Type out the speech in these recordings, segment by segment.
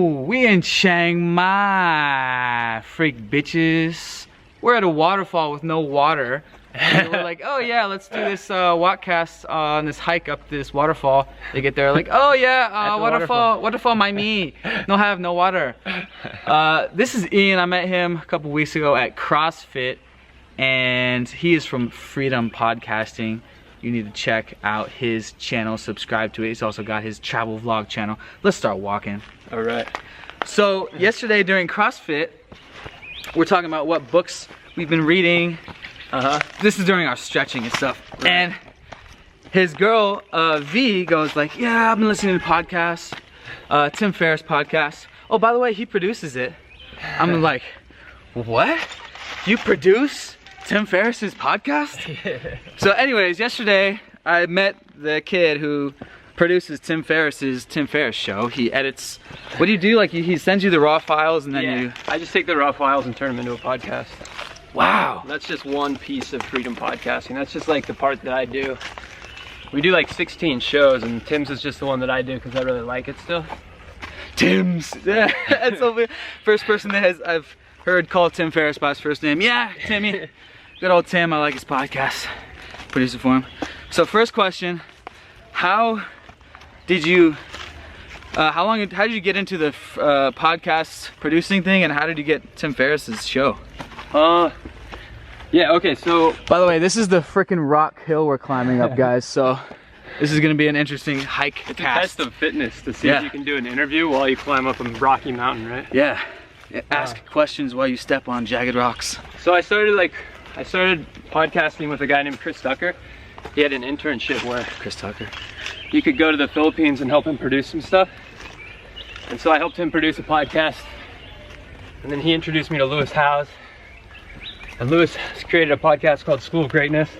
Ooh, we in Chiang Mai, freak bitches. We're at a waterfall with no water. And we're like, oh yeah, let's do this Workcast on this hike up this waterfall. They get there like, oh yeah, waterfall my me. No water. This is Ian. I met him a couple weeks ago at CrossFit, and he is from Freedom Podcasting. You need to check out his channel, subscribe to it. He's also got his travel vlog channel. Let's start walking. All right. So yesterday during CrossFit, we're talking about what books we've been reading. This is during our stretching and stuff. Right. And his girl, V, goes like, yeah, I've been listening to podcasts, Tim Ferriss podcast. Oh, by the way, he produces it. I'm like, what? You produce Tim Ferriss's podcast? So anyways, yesterday I met the kid who produces Tim Ferriss Show. He edits. What do you do? Like he sends you the raw files and then I just take the raw files and turn them into a podcast. Wow. That's just one piece of Freedom Podcasting. That's just like the part that I do. We do like 16 shows, and Tim's is just the one that I do because I really like it still. Tim's. Yeah, that's the first person that I've heard call Tim Ferriss by his first name. Yeah, Timmy. Good old Tim. I like his podcast. Producer for him. So first question, how did you get into the podcast producing thing, and how did you get Tim Ferriss's show? Yeah, okay, so by the way, this is the freaking rock hill we're climbing up, guys, so this is gonna be an interesting hike. It's a test of fitness to see if you can do an interview while you climb up a rocky mountain, right? Yeah. Ask questions while you step on jagged rocks. So I started podcasting with a guy named Chris Tucker. He had an internship where Chris Tucker, you could go to the Philippines and help him produce some stuff. And so I helped him produce a podcast. And then he introduced me to Lewis Howes. And Lewis has created a podcast called School of Greatness.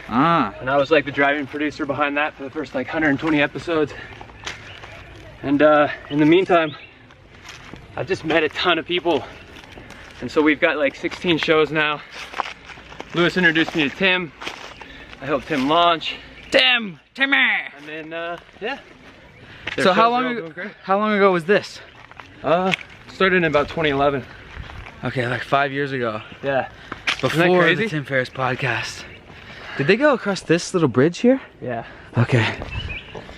And I was like the driving producer behind that for the first like 120 episodes. And in the meantime, I've just met a ton of people. And so we've got like 16 shows now. Lewis introduced me to Tim. I helped Tim launch. Timmy! And then, yeah. So how long ago was this? Started in about 2011. Okay, like 5 years ago. Yeah. Before the Tim Ferriss podcast. Did they go across this little bridge here? Yeah. Okay.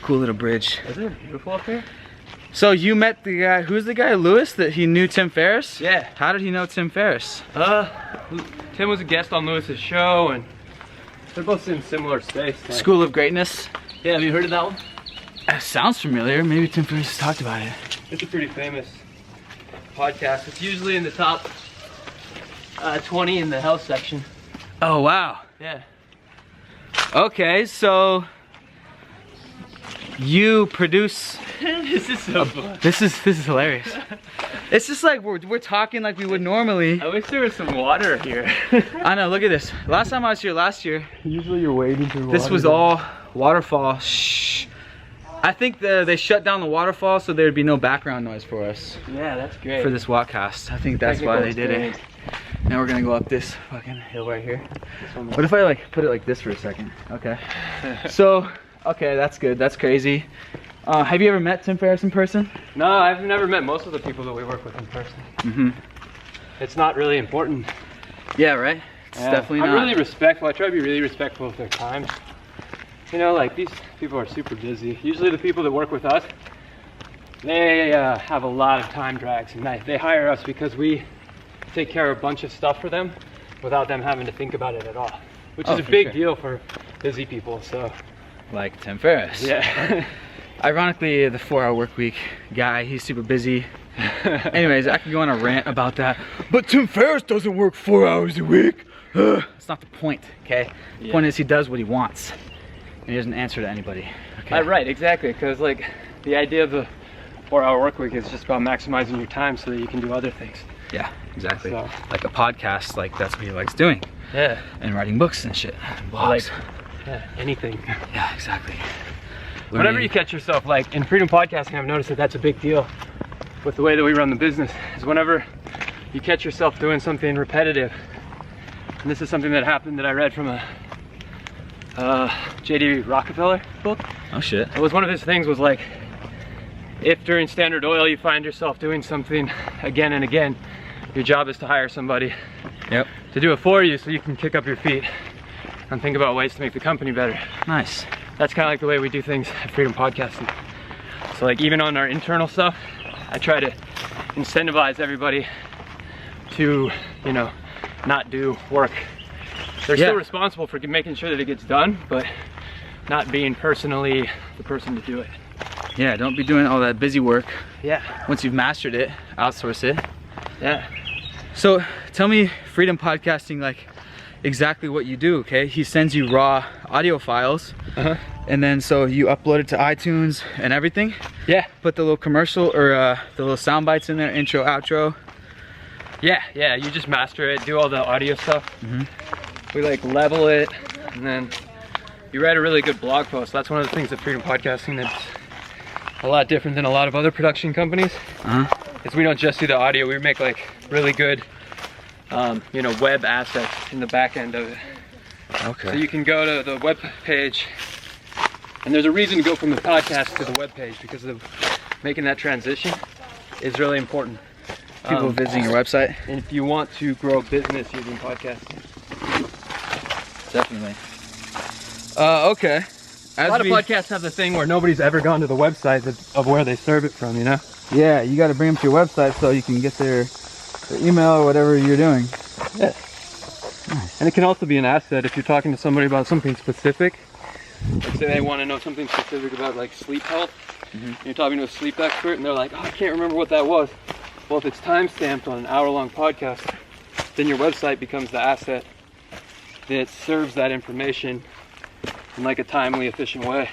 Cool little bridge. Isn't it beautiful up here? So you met the guy, who's the guy, Lewis, that he knew Tim Ferriss? Yeah. How did he know Tim Ferriss? Tim was a guest on Lewis's show, and they're both in similar space. Like. School of Greatness? Yeah, have you heard of that one? It sounds familiar. Maybe Tim Ferriss has talked about it. It's a pretty famous podcast. It's usually in the top 20 in the health section. Oh, wow. Yeah. Okay, so you produce. This is so fun. This is hilarious. It's just like we're talking like we would normally. I wish there was some water here. I know. Look at this. Last time I was here last year. Usually you're wading through water. This was all waterfall. Shh. I think they shut down the waterfall so there'd be no background noise for us. Yeah, that's great. For this Workcast. I think that's why they did it. Now we're gonna go up this fucking hill right here. What if I like put it like this for a second? Okay. So, okay, that's good. That's crazy. Have you ever met Tim Ferriss in person? No, I've never met most of the people that we work with in person. It's not really important. Yeah, right? It's definitely not. I'm really respectful. I try to be really respectful of their time. You know, like these people are super busy. Usually the people that work with us, they have a lot of time drags, and they hire us because we take care of a bunch of stuff for them without them having to think about it at all, which is a big deal for busy people. So, like Tim Ferriss. Yeah. Ironically, the 4-hour work week guy, he's super busy. Anyways, I could go on a rant about that. But Tim Ferriss doesn't work 4 hours a week. That's not the point, okay? The point is he does what he wants. And he doesn't answer to anybody. Okay? Right, exactly. Because like the idea of the 4-hour work week is just about maximizing your time so that you can do other things. Yeah, exactly. So, like a podcast, like that's what he likes doing. Yeah. And writing books and shit. And blogs. Like, yeah, anything. Yeah, exactly. Whenever you catch yourself, like in Freedom Podcasting, I've noticed that that's a big deal with the way that we run the business, is whenever you catch yourself doing something repetitive. And this is something that happened that I read from a J.D. Rockefeller book. Oh shit. It was one of his things was like, if during Standard Oil you find yourself doing something again and again, your job is to hire somebody to do it for you so you can kick up your feet and think about ways to make the company better. Nice. That's kind of like the way we do things at Freedom Podcasting. So like even on our internal stuff, I try to incentivize everybody to, you know, not do work. They're still responsible for making sure that it gets done, but not being personally the person to do it. Yeah, don't be doing all that busy work. Yeah. Once you've mastered it, outsource it. Yeah. So tell me, Freedom Podcasting, like exactly what you do, okay? He sends you raw audio files, and then so you upload it to iTunes and everything? Yeah. Put the little commercial or the little sound bites in there, intro, outro? Yeah, you just master it, do all the audio stuff. We like level it, and then you write a really good blog post. That's one of the things at Freedom Podcasting that's a lot different than a lot of other production companies. Is we don't just do the audio, we make like really good you know, web assets in the back end of it. Okay. So you can go to the web page, and there's a reason to go from the podcast to the web page, because of making that transition is really important. People visiting your website? And if you want to grow a business using podcasting. Definitely. Okay. A lot of podcasts have the thing where nobody's ever gone to the website of where they serve it from, you know? Yeah, you got to bring them to your website so you can get their email or whatever you're doing. Yeah. Nice. And it can also be an asset if you're talking to somebody about something specific. Like say they want to know something specific about like sleep health. You're talking to a sleep expert and they're like, oh, I can't remember what that was. Well, if it's time-stamped on an hour-long podcast, then your website becomes the asset that serves that information in like a timely, efficient way.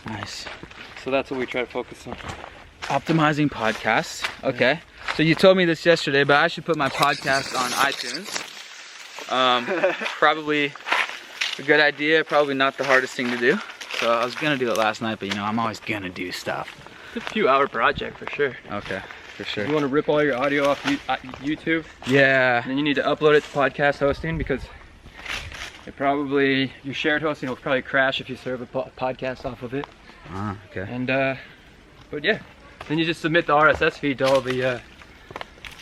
Nice. So that's what we try to focus on. Optimizing podcasts. Okay. So you told me this yesterday, but I should put my podcast on iTunes. Probably a good idea, probably not the hardest thing to do. So I was gonna do it last night, but you know, I'm always gonna do stuff. It's a few hour project for sure. Okay, for sure. You want to rip all your audio off YouTube? Yeah. And then you need to upload it to podcast hosting, because it probably, your shared hosting will probably crash if you serve a podcast off of it. Okay. And but yeah, then you just submit the RSS feed to all the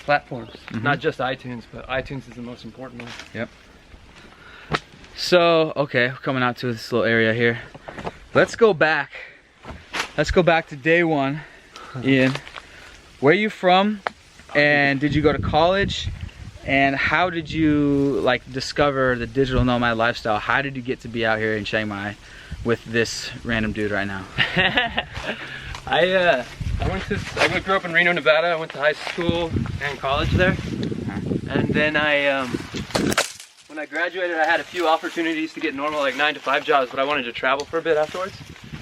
platforms, not just iTunes, but iTunes is the most important one. Yep. So, okay, we're coming out to this little area here. Let's go back. Let's go back to day one. Ian, where are you from? And did you go to college? And how did you like discover the digital nomad lifestyle? How did you get to be out here in Chiang Mai with this random dude right now? I grew up in Reno, Nevada. I went to high school and college there. And then when I graduated, I had a few opportunities to get normal like 9-to-5 jobs, but I wanted to travel for a bit afterwards.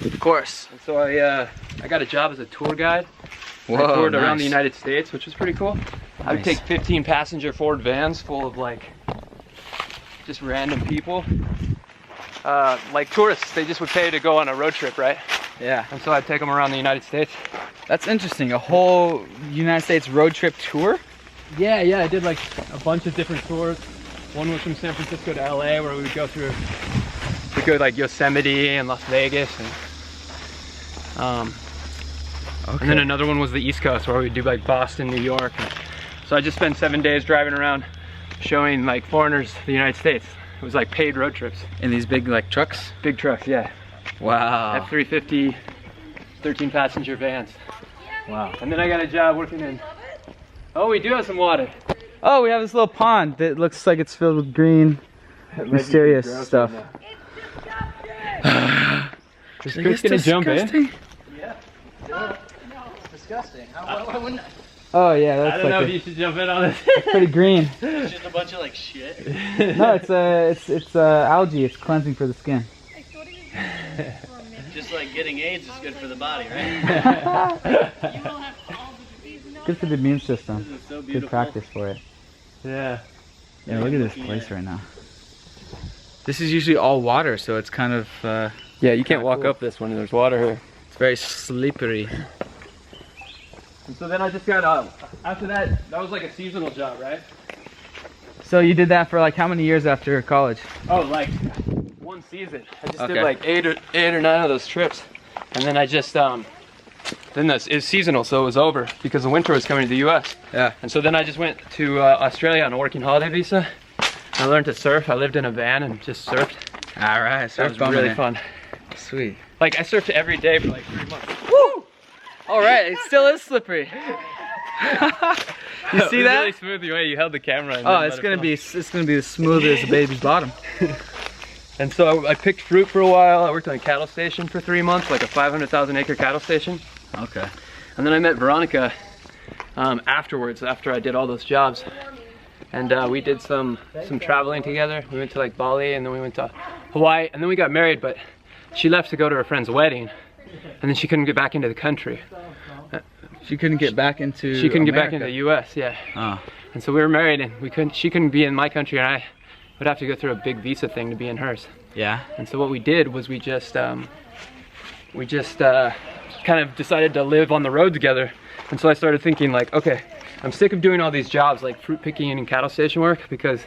Of course. And so I got a job as a tour guide. Whoa, I toured nice. around the United States, which was pretty cool. I would take 15 passenger Ford vans full of like just random people. Like tourists, they just would pay to go on a road trip, right? Yeah. And so I'd take them around the United States. That's interesting. A whole United States road trip tour? Yeah, I did like a bunch of different tours. One was from San Francisco to LA, where we would go through, we go like Yosemite and Las Vegas, and and then another one was the East Coast, where we'd do like Boston, New York. So I just spent 7 days driving around showing like foreigners the United States. It was like paid road trips. In these big like trucks? Big trucks, yeah. Wow. F-350, 13 passenger vans. Wow. And then I got a job working in, oh, we do have some water. Oh, we have this little pond that looks like it's filled with green, mysterious stuff. Is Chris gonna jump in? Yeah. No, it's disgusting. Why wouldn't I? Oh yeah, that's I don't like know if you should jump in on this. it's pretty green. It's just a bunch of like shit. No, it's algae. It's cleansing for the skin. Just like getting AIDS is good for the body, right? Good for the immune system. This is so Good beautiful. practice for it. Yeah. Yeah, look at this place right now. This is usually all water, so it's kind of Yeah, you can't walk cool. up this one. There's water here. it's very slippery. And so then I just got after that was like a seasonal job, right? So you did that for like how many years after college? Oh, like one season. I just Okay. did like eight or 9 of those trips, and then I just it was seasonal, so it was over because the winter was coming to the U.S. Yeah. And so then I just went to Australia on a working holiday visa. I learned to surf. I lived in a van and just surfed. All right, That was really fun. Sweet. Like I surfed every day for like 3 months. Woo! All right, it still is slippery. You see that? Really smooth the way you held the camera. And Oh, it's gonna be as smooth as a baby's bottom. And so I picked fruit for a while. I worked on a cattle station for 3 months, like a 500,000 acre cattle station. Okay. And then I met Veronica afterwards, after I did all those jobs. And we did some traveling together. We went to like Bali, and then we went to Hawaii, and then we got married, but she left to go to her friend's wedding, and then she couldn't get back into the country. She couldn't get back into She couldn't get back America. into the US, yeah. Oh. And so we were married, and she couldn't be in my country, and I would have to go through a big visa thing to be in hers. Yeah. And so what we did was we just kind of decided to live on the road together. And so I started thinking like, okay, I'm sick of doing all these jobs like fruit picking and cattle station work, because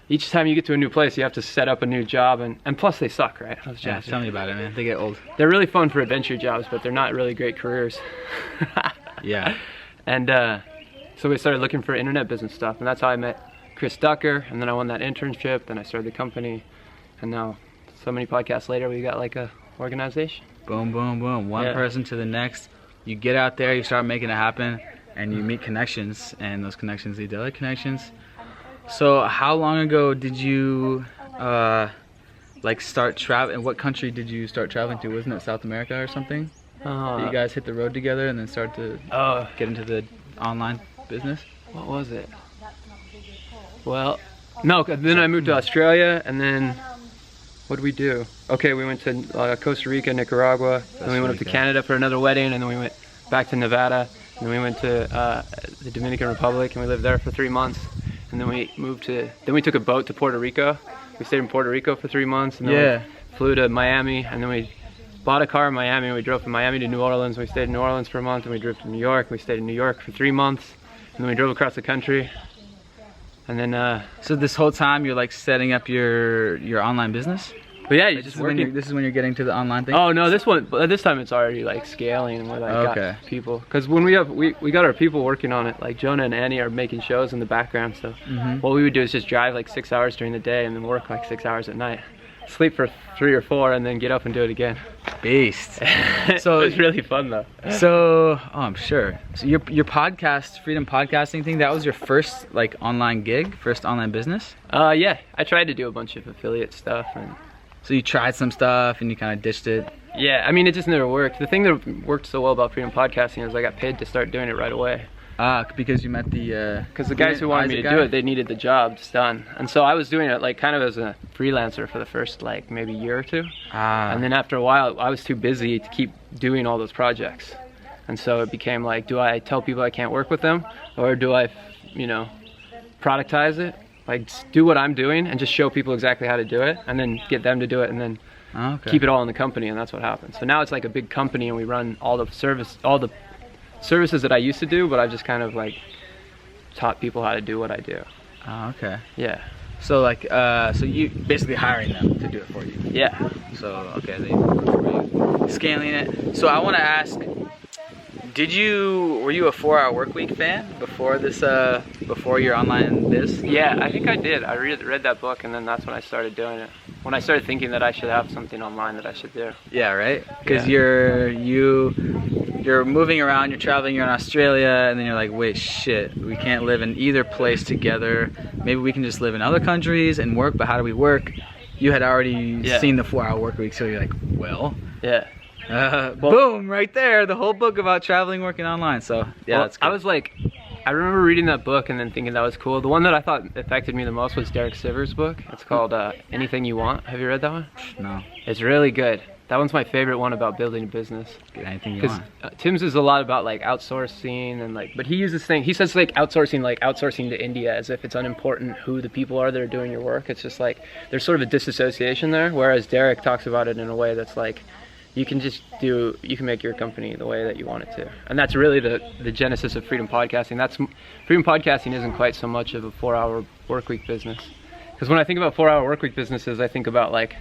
each time you get to a new place, you have to set up a new job, and plus they suck, right? Those Yeah, jobs. tell me about it, man. They get old. They're really fun for adventure jobs, but they're not really great careers. Yeah. And so we started looking for internet business stuff, and that's how I met Chris Ducker, and then I won that internship, then I started the company, and now so many podcasts later, we got like a organization. Boom, boom, boom. One person to the next. You get out there, you start making it happen, and you meet connections, and those connections lead to other connections. So how long ago did you like start traveling? What country did you start traveling to? Wasn't it South America or something? Did you guys hit the road together and then start to get into the online business? What was it? Well, no, then I moved to Australia, and then what did we do? Okay, we went to Costa Rica, Nicaragua, then we went up to Canada for another wedding, and then we went back to Nevada, and then we went to the Dominican Republic, and we lived there for 3 months, and then we took a boat to Puerto Rico. We stayed in Puerto Rico for 3 months, and then we flew to Miami, and then we bought a car in Miami, and we drove from Miami to New Orleans. We stayed in New Orleans for a month, and we drove to New York. We stayed in New York for 3 months, and then we drove across the country. And then so this whole time you're like setting up your online business? But yeah, you Like, just this is when you're getting to the online thing? Oh no, this time it's already like scaling, and we're like got people. Because when we got our people working on it, like Jonah and Annie are making shows in the background. So what we would do is just drive like 6 hours during the day, and then work like 6 hours at night, sleep for 3 or 4, and then get up and do it again. Beast. So it was really fun though. So I'm sure. So your podcast, freedom podcasting thing, that was your first like online gig, first online business? Yeah, I tried to do a bunch of affiliate stuff, and so you tried some stuff and you kind of ditched it? Yeah, I mean, it just never worked. The thing that worked so well about freedom podcasting is I got paid to start doing it right away. Because you met the because the guys who wanted me to do it, they needed the jobs done, and so I was doing it like kind of as a freelancer for the first like maybe year or two, and then after a while I was too busy to keep doing all those projects, and so it became like, do I tell people I can't work with them, or do I, productize it, like do what I'm doing and just show people exactly how to do it, and then get them to do it, and then keep it all in the company, and that's what happened. So now it's like a big company, and we run all the services that I used to do, but I've just kind of like taught people how to do what I do. Oh, okay. Yeah. So like, so you basically hiring them to do it for you. Yeah. So okay, they for you, scaling it. So I want to ask, were you a 4-hour workweek fan before this? Before your online biz? Yeah, I think I did. I read that book, and then that's when I started doing it. When I started thinking that I should have something online that I should do. Yeah, right. Because you're moving around, you're traveling, you're in Australia, and then you're like, wait, shit, we can't live in either place together. Maybe we can just live in other countries and work, but how do we work? You had already seen the 4-hour work week, so you're like, well. Yeah. Boom, right there, the whole book about traveling, working online. So yeah, that's good. I was like, I remember reading that book and then thinking that was cool. The one that I thought affected me the most was Derek Sivers' book. It's called Anything You Want. Have you read that one? No. It's really good. That one's my favorite one about building a business. Get anything you want. Tim's is a lot about like outsourcing and like, but he uses thing. He says like outsourcing to India as if it's unimportant who the people are that are doing your work. It's just like there's sort of a disassociation there. Whereas Derek talks about it in a way that's like, you can make your company the way that you want it to. And that's really the genesis of freedom podcasting. Freedom podcasting isn't quite so much of a 4-hour workweek business. Because when I think about 4-hour workweek businesses, I think about like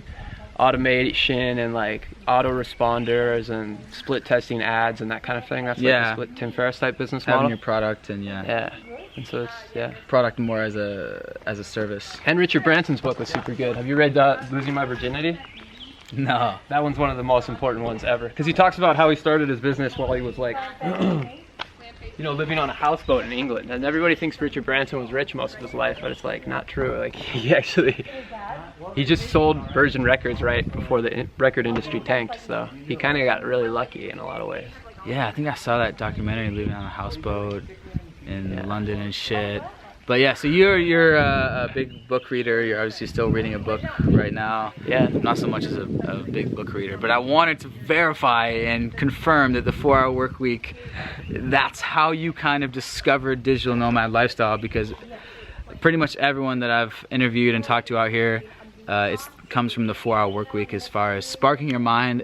automation and like autoresponders and split testing ads and that kind of thing. That's like the split Tim Ferriss type business model. Having your product and and so it's product more as a service. And Richard Branson's book was super good. Have you read Losing My Virginity? No. That one's one of the most important ones ever, because he talks about how he started his business while he was like living on a houseboat in England, and everybody thinks Richard Branson was rich most of his life, but it's like not true. Like he just sold Virgin Records right before the record industry tanked, so he kind of got really lucky in a lot of ways. Yeah, I think I saw that documentary, living on a houseboat in London and shit. But yeah, so you're a big book reader. You're obviously still reading a book right now. Yeah. Not so much as a big book reader, but I wanted to verify and confirm that the 4-hour work week, that's how you kind of discovered digital nomad lifestyle, because pretty much everyone that I've interviewed and talked to out here, it comes from the 4-hour work week, as far as sparking your mind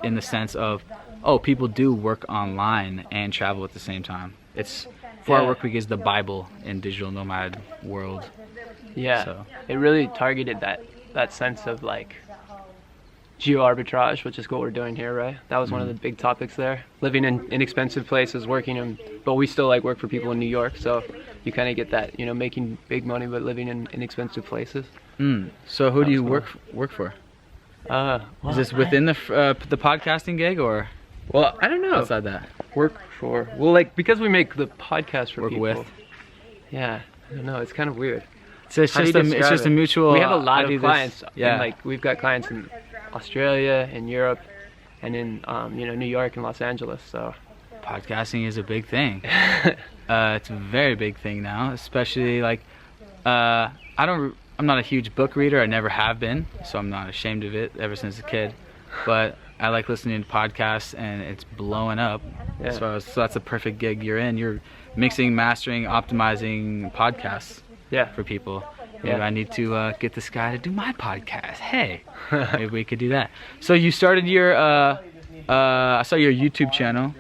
in the sense of, oh, people do work online and travel at the same time. It's 4-hour work week is the Bible in digital nomad world. Yeah, so it really targeted that sense of like geo arbitrage, which is what we're doing here, right? That was one of the big topics there. Living in inexpensive places, but we still like work for people in New York, so you kind of get that, making big money but living in inexpensive places. So who do you work for? Is this within the podcasting gig, or? Well, I don't know. Outside that. Work for, like, because we make the podcast for people. Work with. Yeah, I don't know. It's kind of weird. So it's just a mutual. We have a lot of clients. Yeah. And, like, we've got clients in Australia, in Europe, and in New York and Los Angeles. So podcasting is a big thing. It's a very big thing now, especially like I'm not a huge book reader. I never have been, so I'm not ashamed of it ever since a kid. But I like listening to podcasts, and it's blowing up. So that's a perfect gig you're in. You're mixing, mastering, optimizing podcasts for people. Maybe I need to get this guy to do my podcast. Hey, maybe we could do that. So you started your, I saw your YouTube channel.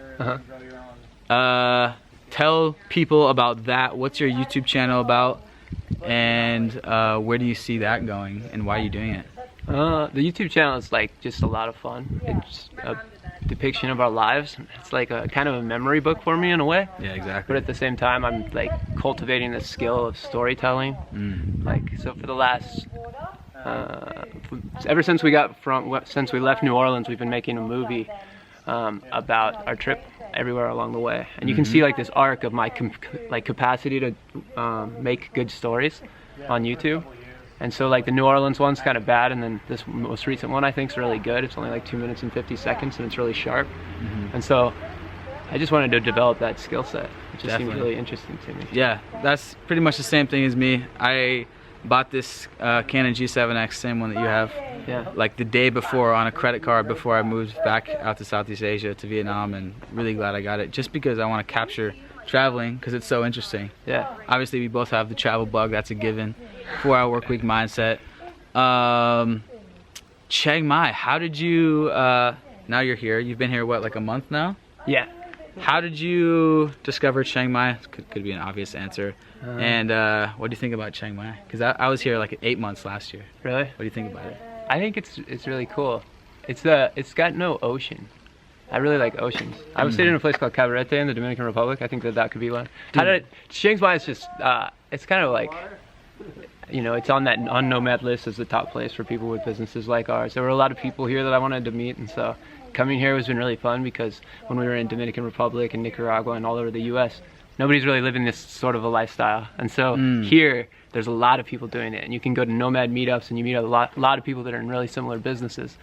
Tell people about that. What's your YouTube channel about? And where do you see that going, and why are you doing it? The YouTube channel is like just a lot of fun. It's a depiction of our lives. It's like a kind of a memory book for me in a way. Yeah, exactly. But at the same time, I'm like cultivating the skill of storytelling. Like, so for the last, ever since we left New Orleans, we've been making a movie about our trip everywhere along the way. And you can see like this arc of my capacity to make good stories on YouTube. And so like the New Orleans one's kind of bad, and then this most recent one I think is really good. It's only like 2 minutes and 50 seconds, and it's really sharp. And so I just wanted to develop that skill set. It just seemed really interesting to me. Yeah, that's pretty much the same thing as me. I bought this Canon G7X, same one that you have, like the day before on a credit card before I moved back out to Southeast Asia, to Vietnam, and really glad I got it, just because I want to capture traveling, because it's so interesting. Yeah. Obviously we both have the travel bug, that's a given. 4-hour work week mindset. Chiang Mai, how did you, now you're here, you've been here what, like a month now? Yeah. How did you discover Chiang Mai? Could be an obvious answer. And what do you think about Chiang Mai? Because I was here like 8 months last year. Really? What do you think about it? I think it's really cool. It's got no ocean. I really like oceans. I was staying in a place called Cabarete in the Dominican Republic. I think that could be one. Chiang Mai is just, it's kind of like, it's on that Nomad list as the top place for people with businesses like ours. There were a lot of people here that I wanted to meet, and so coming here has been really fun, because when we were in Dominican Republic and Nicaragua and all over the US, nobody's really living this sort of a lifestyle. And so here, there's a lot of people doing it, and you can go to Nomad meetups and you meet a lot of people that are in really similar businesses.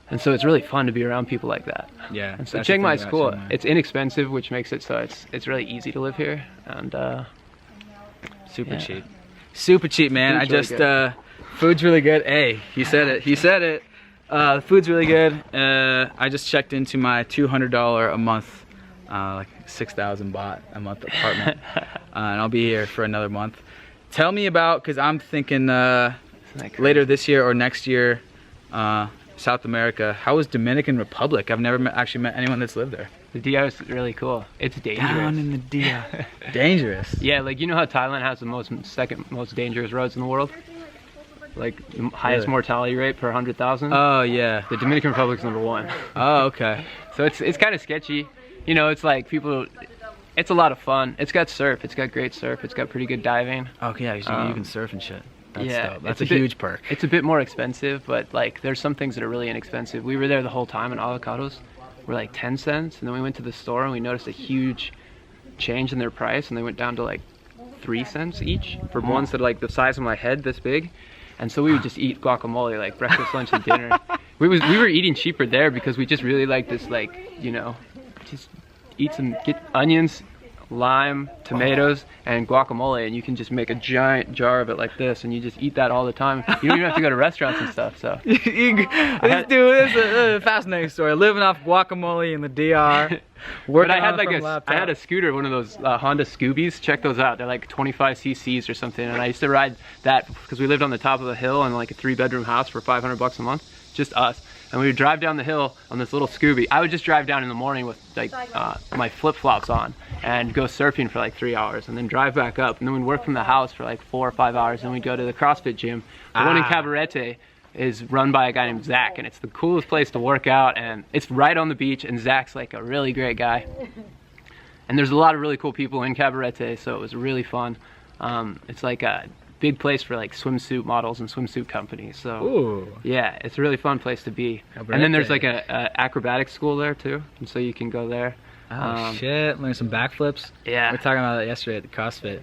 And so it's really fun to be around people like that. Yeah. And so Chiang Mai is cool. It's inexpensive, which makes it so it's really easy to live here, and super cheap. Super cheap, man. Food's really good. Hey, he said it. The food's really good. I just checked into my $200 a month, like 6,000 baht a month apartment, and I'll be here for another month. Tell me about, because I'm thinking later this year or next year, South America. How is Dominican Republic? I've never actually met anyone that's lived there. The DIA is really cool. It's dangerous. Down in the DIA. Dangerous. Yeah, like, you know how Thailand has the second most dangerous roads in the world? like the highest mortality rate per 100,000. Oh yeah. The Dominican Republic's #1. Oh okay. So it's kind of sketchy. You know, it's like people. It's a lot of fun. It's got surf. It's got great surf. It's got pretty good diving. Okay, yeah, you can surf and shit. That's yeah, dope. That's a huge perk. It's a bit more expensive, but like there's some things that are really inexpensive. We were there the whole time, and avocados were like 10 cents, and then we went to the store and we noticed a huge change in their price, and they went down to like 3 cents each for ones that are like the size of my head, this big. And so we would just eat guacamole like breakfast, lunch, and dinner. We were eating cheaper there because we just really like this, like, you know, just get onions, lime, tomatoes, and guacamole, and you can just make a giant jar of it like this, and you just eat that all the time. You don't even have to go to restaurants and stuff. So This is a fascinating story. Living off guacamole in the DR. But I had I had a scooter, one of those Honda Scoobies. Check those out. They're like 25 cc's or something, and I used to ride that because we lived on the top of a hill in like a 3-bedroom house for $500 a month, just us. And we would drive down the hill on this little Scooby. I would just drive down in the morning with like my flip-flops on and go surfing for like 3 hours, and then drive back up, and then we'd work from the house for like 4 or 5 hours, and we'd go to the CrossFit gym. The one in Cabarete is run by a guy named Zach, and it's the coolest place to work out, and it's right on the beach, and Zach's like a really great guy. And there's a lot of really cool people in Cabarete, so it was really fun. It's like a big place for like swimsuit models and swimsuit companies. So Ooh. Yeah, it's a really fun place to be. Cabarete. And then there's like a acrobatic school there too, and so you can go there. Oh shit, learn some backflips. Yeah. We were talking about that yesterday at the CrossFit.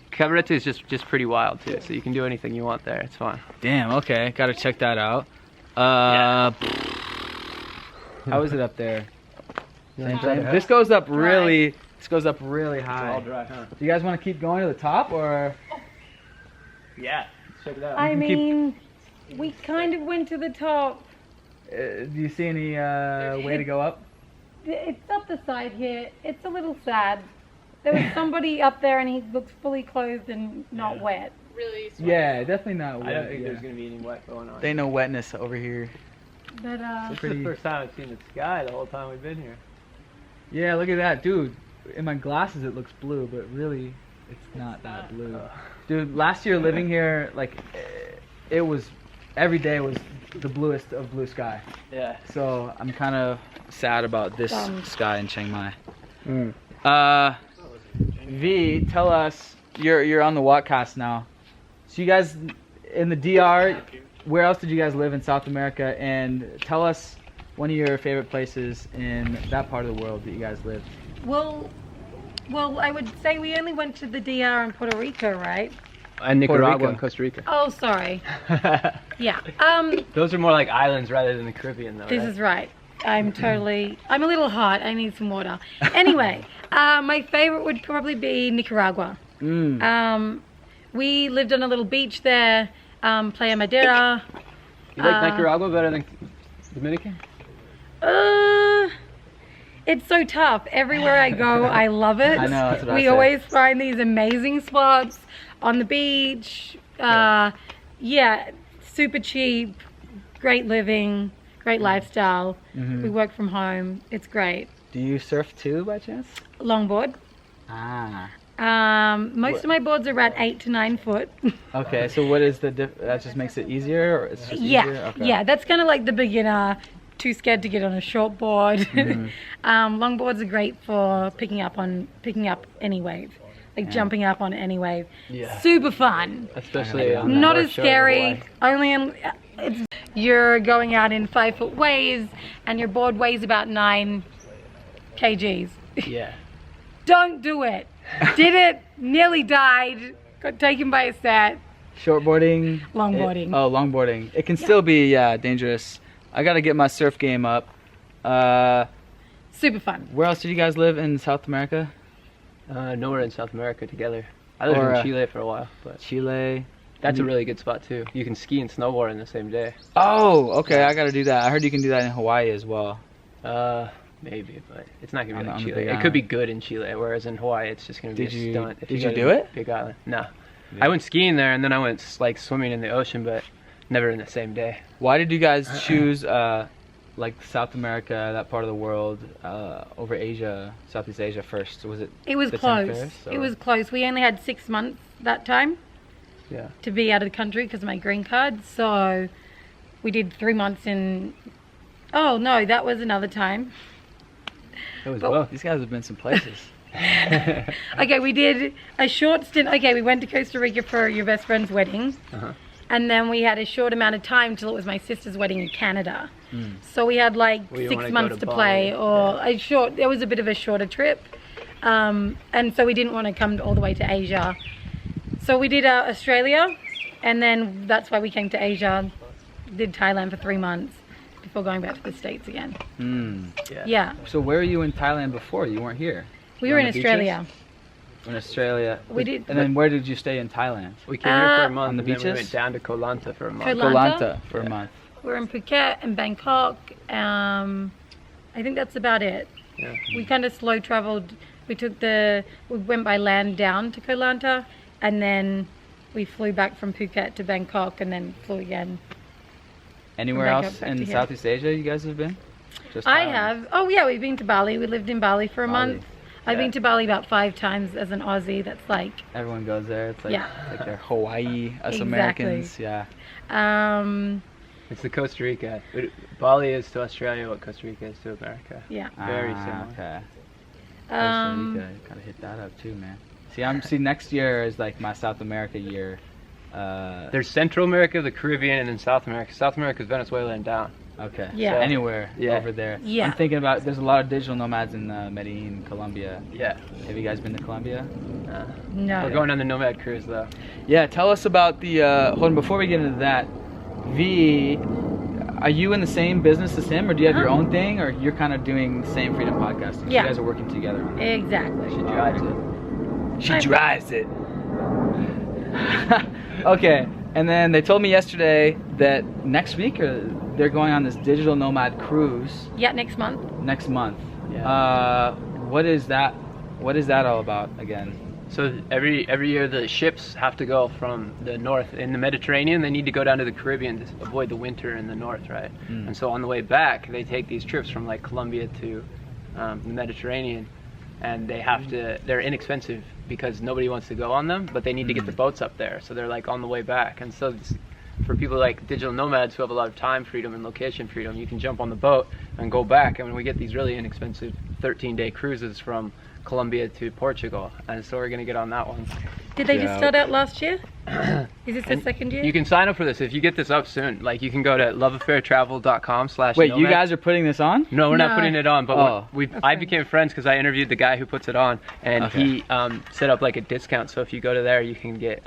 Cabarete is just pretty wild too, so you can do anything you want there. It's fun. Damn, okay, gotta check that out. How is it up there? Same thing? This goes up really high. Dry, huh? Do you guys want to keep going to the top, or? Yeah, check it out. I mean, we kind of went to the top. Do you see any way to go up? It's up the side here. It's a little sad. There was somebody up there and he looks fully clothed and not wet. Really sweaty. Yeah, definitely not wet. I don't think yeah. there's gonna be any wet going on. There ain't no wetness over here. But This is the first time I've seen the sky the whole time we've been here. Yeah, look at that, dude. In my glasses it looks blue, but really it's not that blue. Dude, last year living here, like, it was, every day was the bluest of blue sky. Yeah. So I'm kind of sad about this sky in Chiang Mai. V, tell us, you're on the Whatcast now. So you guys in the DR, where else did you guys live in South America? And tell us one of your favorite places in that part of the world that you guys lived. well, I would say we only went to the DR and Puerto Rico, right? And Nicaragua Rico. and Costa Rica. Oh, sorry. Yeah. Those are more like islands rather than the Caribbean, though. This right? is right. I'm a little hot. I need some water. Anyway, my favorite would probably be Nicaragua. We lived on a little beach there, Playa Madera. You like Nicaragua better than Dominican? It's so tough. Everywhere I go, I love it. I know, that's what I We say. always find these amazing spots on the beach. Yeah, super cheap, great living, great lifestyle. We work from home. It's great. Do you surf too, by chance? Longboard. Ah. Most of my boards are at 8 to 9 foot. Okay, so what is the that just makes it easier, or it's just Yeah, easier? Okay. yeah, that's kind of like the beginner, too scared to get on a short board. Longboards are great for picking up any wave, like jumping up on any wave. Yeah. Super fun. Especially on Not North as Shore of scary. Hawaii. You're going out in 5 foot waves, and your board weighs about 9 kgs. Yeah. Don't do it. Did it? Nearly died. Got taken by a set. Shortboarding. Longboarding. Longboarding. It can still be dangerous. I gotta get my surf game up. Super fun. Where else did you guys live in South America? Nowhere in South America together. I lived in Chile for a while, but Chile. that's a really good spot too. You can ski and snowboard in the same day. Oh, okay. I gotta do that. I heard you can do that in Hawaii as well. Maybe, but it's not gonna be On like the Chile. big It could be island. good in Chile, whereas in Hawaii it's just gonna be Did a you- stunt. if did go you to do it? Big Island. No. I went skiing there, and then I went like swimming in the ocean, but never in the same day. Why did you guys choose like South America, that part of the world, over Asia, Southeast Asia first? Was it? It was the Tim close. Ferriss, It or- was close. We only had 6 months that time. to be out of the country because of my green card. So we did 3 months in. Oh no, that was another time. It was well. These guys have been some places. Okay, we did a short stint. Okay, we went to Costa Rica for your best friend's wedding. And then we had a short amount of time till it was my sister's wedding in Canada. So we had like 6 months to play, or it was a bit of a shorter trip. And so we didn't want to come all the way to Asia. So we did Australia, and then that's why we came to Asia, did Thailand for 3 months before going back to the States again. Yeah. So where were you in Thailand before? You weren't here? We were in Australia. In Australia. We did. And then where did you stay in Thailand? We came here for a month, on the and then beaches? we went down to Koh Lanta for a month. Koh Lanta For a month. We're in Phuket and Bangkok. I think that's about it. Yeah. We kind of slow traveled. We went by land down to Koh Lanta, and then we flew back from Phuket to Bangkok, and then flew again. Anywhere From else Bangkok back in to Southeast Asia you guys have been? Just I Thailand? have. Oh yeah, we've been to Bali. We lived in Bali for a month. I've been to Bali about 5 times as an Aussie. That's like. Everyone goes there. It's like, like they're Hawaii, us Exactly. Americans. Yeah. It's the Costa Rica. Bali is to Australia what Costa Rica is to America. Yeah. Very similar. Okay. Costa Rica, gotta hit that up too, man. See, next year is like my South America year. There's Central America, the Caribbean, and then South America. South America is Venezuela and down. Okay. Yeah. So anywhere Yeah. over there. Yeah. I'm thinking about. There's a lot of digital nomads in Medellin, Colombia. Yeah. Have you guys been to Colombia? No. We're going on the Nomad cruise though. Yeah. Tell us about the. Hold on. Before we get into that, V, are you in the same business as him, or do you have your own thing, or you're kind of doing the same freedom podcasting? Yeah. You guys are working together on it. Exactly. She drives it. She drives it. Okay, and then they told me yesterday that next week they're going on this digital nomad cruise Yeah, next month. next month. Yeah. What is that? What is that all about again? So every year the ships have to go from the north in the Mediterranean. They need to go down to the Caribbean to avoid the winter in the north, right? And so on the way back, they take these trips from like Colombia to the Mediterranean, and they're inexpensive because nobody wants to go on them, but they need to get the boats up there. So they're like on the way back. And so for people like digital nomads who have a lot of time freedom and location freedom, you can jump on the boat and go back. And we get these really inexpensive 13-day cruises from Colombia to Portugal, and so we're gonna get on that one. Did they just start out last year? Is this the second year? You can sign up for this if you get this up soon. Like you can go to loveaffairtravel.com/nomad. Wait, you guys are putting this on? No, we're not No. putting it on, but Oh. I became friends because I interviewed the guy who puts it on, and he set up like a discount. So if you go to there, you can get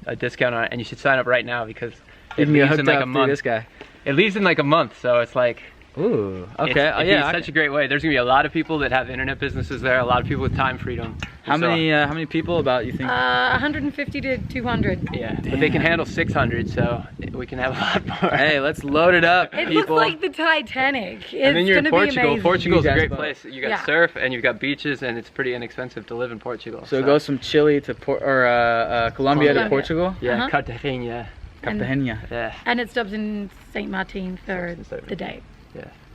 a discount on it, and you should sign up right now because it leaves in like a month. This guy. It leaves in like a month, so it's like. Ooh. Okay. It'd be such a great way. There's gonna be a lot of people that have internet businesses there. A lot of people with time freedom. How many people about you think? 150 to 200. Yeah, but they can handle 600, so we can have a lot more. Hey, let's load it up, It people. looks like the Titanic. It's And then you're in gonna be Portugal. amazing. Portugal's a You guys great both. place. You got Yeah. surf and you've got beaches, and it's pretty inexpensive to live in Portugal. So it goes from Chile to Colombia to Colombia. Portugal. Yeah, Uh-huh. Cartagena. And- Cartagena. Yeah. And it stops in St. Martin for the day.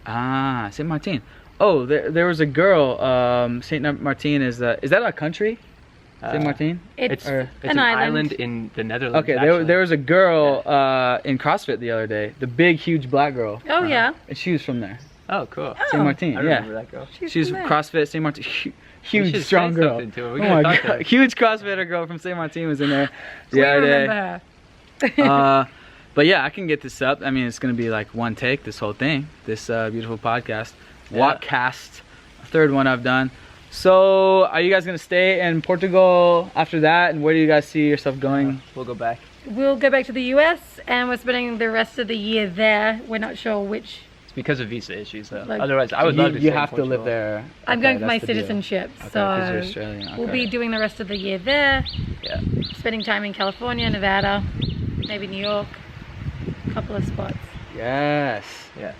Ah, Saint Martin. Oh, there was a girl. Saint Martin is that a country? Saint Martin. It's Or- It's an island. island in the Netherlands. Okay, there was a girl in CrossFit the other day. The big, huge black girl. Oh yeah. And she was from there. Oh, cool. Saint Martin. I Yeah. remember that girl. She's from there. CrossFit Saint Martin. We Huge, should strong say girl. something to her. We Oh gotta my talk to her. god, huge CrossFitter girl from Saint Martin was in there the We other day. remember her. But yeah, I can get this up. I mean, it's gonna be like one take, this whole thing, this beautiful podcast, Walkcast, third one I've done. So, are you guys gonna stay in Portugal after that, and where do you guys see yourself going? We'll go back. We'll go back to the US and we're spending the rest of the year there. We're not sure which. It's because of visa issues, though. Like- Otherwise, I would love to. You stay have in to live Portugal. there. I'm Okay, going for my that's the deal. citizenship, Okay, 'cause you're so Australian. we'll okay. be doing the rest of the year there. Yeah. Spending time in California, Nevada, maybe New York, a couple of spots. Yes. Yeah.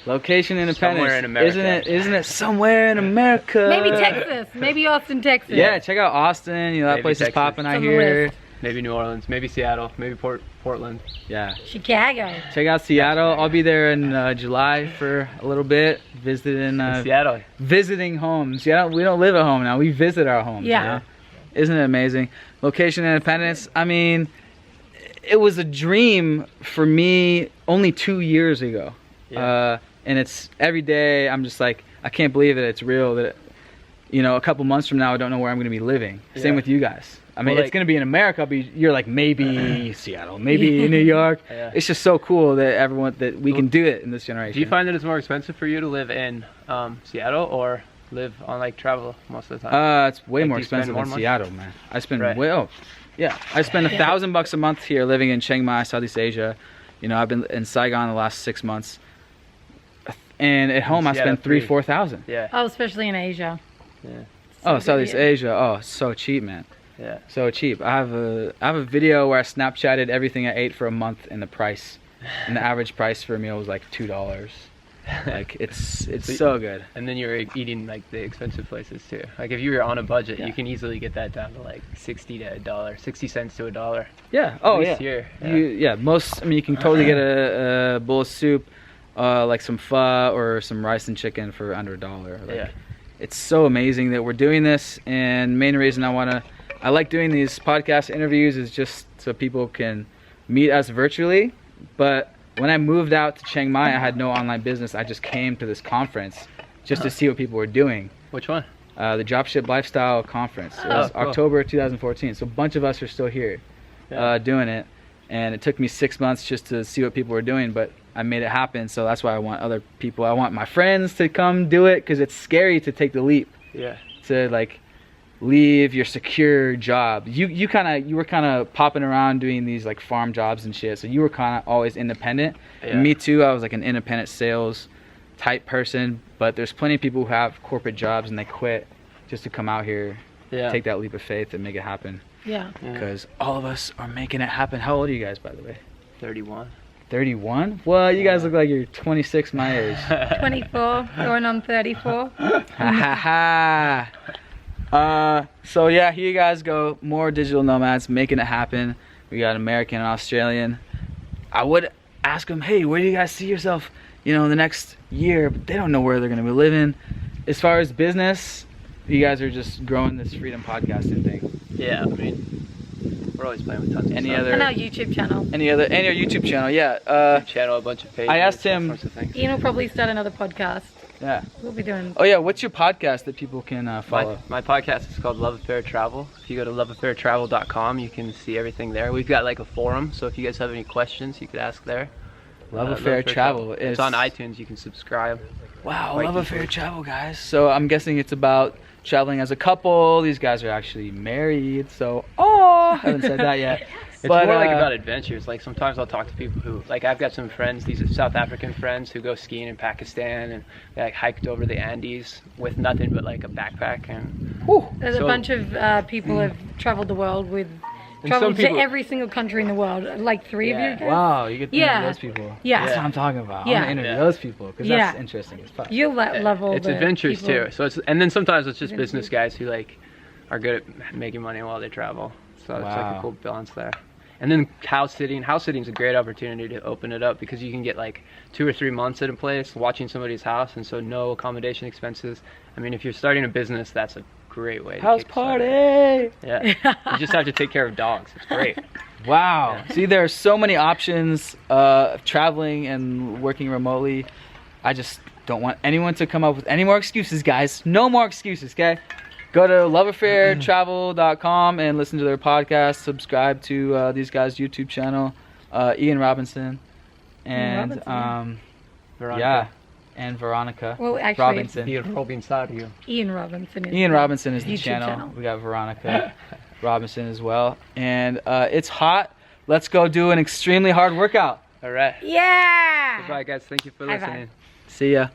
Location independence. Somewhere in America. Isn't it somewhere in America? Maybe Texas, maybe Austin, Texas. Yeah, check out Austin. You know, that Maybe place is Texas. popping, I It's on the hear. list. Maybe New Orleans. Maybe Seattle. Maybe Portland. Yeah. Chicago. Check out Seattle. I'll be there in July for a little bit, visiting Seattle. visiting homes. Yeah, we don't live at home now. We visit our homes. Yeah. you know? Isn't it amazing? Location independence. I mean, it was a dream for me only 2 years ago. Yeah. And it's every day I'm just like, I can't believe that it's real, that, you know, a couple months from now I don't know where I'm going to be living. Same Yeah. with you guys. I mean, Well, it's going to be in America. You're like, maybe Seattle, maybe New York. Yeah. It's just so cool that we can do it in this generation. Do you find that it's more expensive for you to live in Seattle or live on like travel most of the time? It's way Like, more do you spend expensive more in money? Seattle, man. I spend Right. I spend $1,000 a month here living in Chiang Mai, Southeast Asia. You know, I've been in Saigon the last 6 months, and at home I Seattle, spend $3,000-4,000. Yeah. Oh, especially in Asia. Yeah. Oh, So Southeast good. Asia. Oh, so cheap, man. Yeah. So cheap. I have a video where I Snapchatted everything I ate for a month and the price, and the average price for a meal was like $2. Like it's so good. And then you're eating like the expensive places too. Like if you were on a budget, Yeah. you can easily get that down to like 60 cents to $1. Yeah. Oh At yeah. least here. Most. I mean, you can totally get a bowl of soup, like some pho or some rice and chicken for under $1. Like, Yeah. It's so amazing that we're doing this, and main reason I like doing these podcast interviews is just so people can meet us virtually. But when I moved out to Chiang Mai, I had no online business. I just came to this conference just to see what people were doing. Which one? The Dropship Lifestyle Conference. It Oh, was cool. October 2014. So a bunch of us are still here doing it. And it took me 6 months just to see what people were doing, but I made it happen. So that's why I want other people. I want my friends to come do it, because it's scary to take the leap Yeah. to like leave your secure job. You were kind of popping around doing these like farm jobs and shit. So you were kind of always independent. Yeah. And me too. I was like an independent sales type person. But there's plenty of people who have corporate jobs and they quit just to come out here, Yeah. take that leap of faith and make it happen. Yeah. Yeah. Because all of us are making it happen. How old are you guys, by the way? 31. 31? Well, you guys look like you're 26 my age. 24, going on 34. Ha ha ha. So yeah, here you guys go. More digital nomads making it happen. We got American and Australian. I would ask them, hey, where do you guys see yourself, you know, in the next year? But they don't know where they're gonna be living. As far as business, you guys are just growing this freedom podcasting thing. Yeah, I mean, we're always playing with tons of Any stuff. other- And our YouTube channel. And your YouTube channel, yeah. Channel, a bunch of pages. I asked all him- sorts of things. Ian will probably start another podcast. Yeah. We'll be doing. Oh yeah, what's your podcast that people can follow? My podcast is called Love Affair Travel. If you go to loveaffairtravel.com, you can see everything there. We've got like a forum, so if you guys have any questions, you could ask there. Love Affair Travel. It's on iTunes. You can subscribe. Wow, Quite Love easily. Affair Travel, guys. So I'm guessing it's about traveling as a couple. These guys are actually married, so I haven't said that yet. It's But, more like about adventures. Like sometimes I'll talk to people who, like I've got some friends, these are South African friends who go skiing in Pakistan and they like hiked over the Andes with nothing but like a backpack and There's So- a bunch of people who have traveled the world with. And Traveled some people- to every single country in the world. Like 3 of Yeah. you guys. Wow, you get to Yeah. know those people. Yeah. That's what I'm talking about. Yeah. I'm gonna interview Yeah. those people because Yeah. that's interesting as fuck. You'll love all it's the adventures people. too. So it's, and then sometimes it's just Adventures. business guys who like are good at making money while they travel. So it's like Wow. a cool balance there. And then house sitting. House sitting is a great opportunity to open it up because you can get like 2 or 3 months at a place watching somebody's house, and so no accommodation expenses. I mean, if you're starting a business, that's a great way. House to kickstart party. it. Yeah. You just have to take care of dogs. It's great. Wow. Yeah. See, there are so many options of traveling and working remotely. I just don't want anyone to come up with any more excuses, guys. No more excuses, okay? Go to loveaffairtravel.com and listen to their podcast. Subscribe to these guys' YouTube channel, Ian Robinson, and Veronica. yeah, and Veronica Well, actually, Robinson. Ian Robinson. Ian Robinson. Is Ian the Robinson is the YouTube channel. We got Veronica Robinson as well, and it's hot. Let's go do an extremely hard workout. All right. Yeah. Goodbye, guys. Thank you for High five. listening. See ya.